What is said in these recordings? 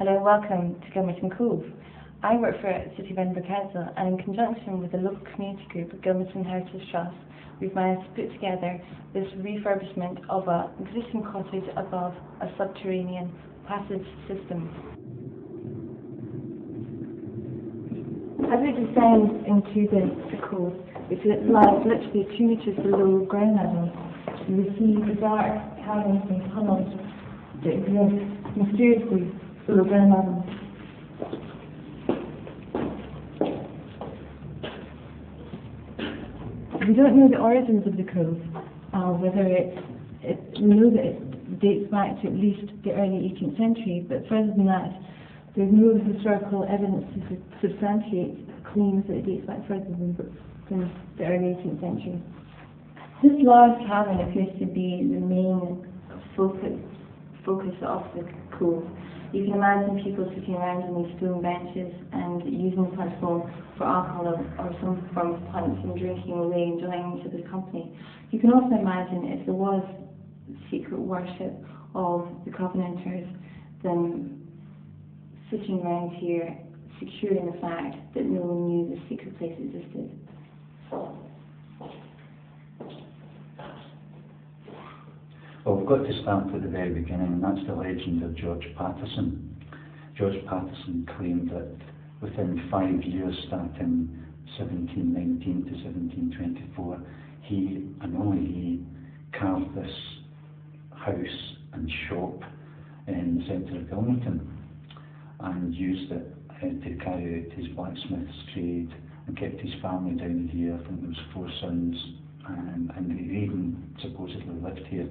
Hello and welcome to Gilmerton Cove. I work for City of Edinburgh Council, and in conjunction with the local community group of Gilmerton Heritage Trust, we've managed to put together this refurbishment of an existing cottage above a subterranean passage system. As we descend into the cove, it lies literally 2 metres below ground level. You will see the dark caverns and tunnels that exist mysteriously below ground level. We don't know the origins of the cove, whether we know that it dates back to at least the early 18th century, but further than that, there's no historical evidence to substantiate claims that it dates back further than the early 18th century. This large cavern appears to be the main focus of the cove. You can imagine people sitting around on these stone benches and using the platform for alcohol or some form of punch and drinking away, enjoying each other's company. You can also imagine if there was secret worship of the Covenanters, then sitting around here securing the fact that no one knew this secret place existed. Well, we've got to start at the very beginning, and that's the legend of George Patterson. George Patterson claimed that within 5 years, starting 1719 to 1724, he, and only he, carved this house and shop in the centre of Gilmerton and used it to carry out his blacksmith's trade and kept his family down here. I think there was 4 sons, and he even supposedly lived here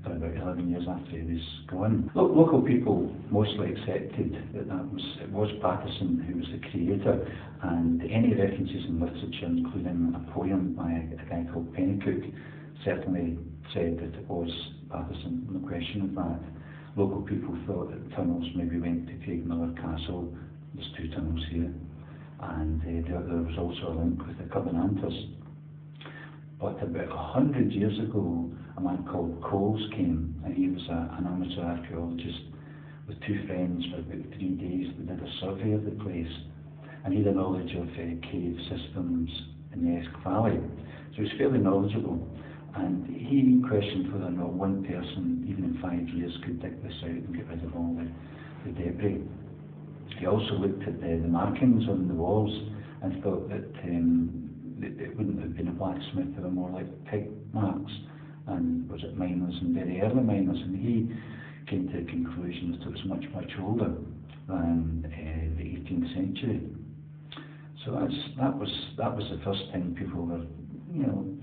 for about 11 years after he was gone. Local people mostly accepted that it was Patterson who was the creator, and any references in literature, including a poem by a guy called Pennycook, certainly said that it was Patterson, no question of that. Local people thought that the tunnels maybe went to Craigmillar Castle. There's 2 tunnels here, and there was also a link with the Covenanters. But about 100 years ago, a man called Cove came, and he was an amateur archaeologist with 2 friends for about 3 days. They did a survey of the place, and he had a knowledge of cave systems in the Esk Valley. So he was fairly knowledgeable, and he questioned whether or not one person, even in 5 years, could dig this out and get rid of all the debris. He also looked at the markings on the walls and thought that it wouldn't have been a blacksmith, they were more like pig marks, and was it miners and very early miners, and he came to the conclusion that it was much, much older than the 18th century. So that was the first thing people were,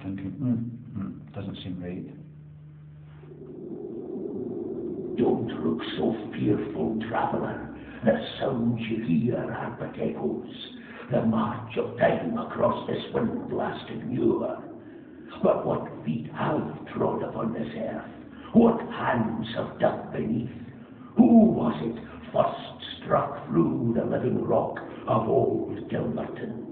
thinking, doesn't seem right. Don't look so fearful, traveller. The sounds you hear are but echoes, the march of time across this wind-blasted muir. But what feet have trod upon this earth? What hands have dug beneath? Who was it first struck through the living rock of old Gilmerton?